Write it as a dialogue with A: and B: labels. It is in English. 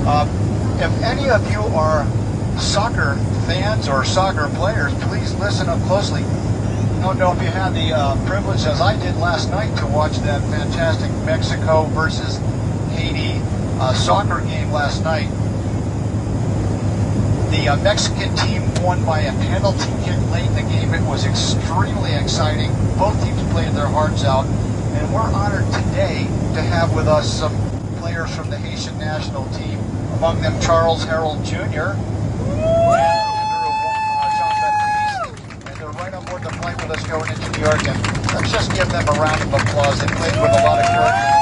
A: If any of you are soccer fans or soccer players, please listen up closely. I don't know if you had the privilege, as I did last night, to watch that fantastic Mexico versus Haiti soccer game last night. The Mexican team won by a penalty kick late in the game. It was extremely exciting. Both teams played their hearts out. And we're honored today to have with us some players from the Haitian national team, among them Charles Harold Jr. and they're right on board the flight with us going into New York. And let's just give them a round of applause. They played with a lot of courage.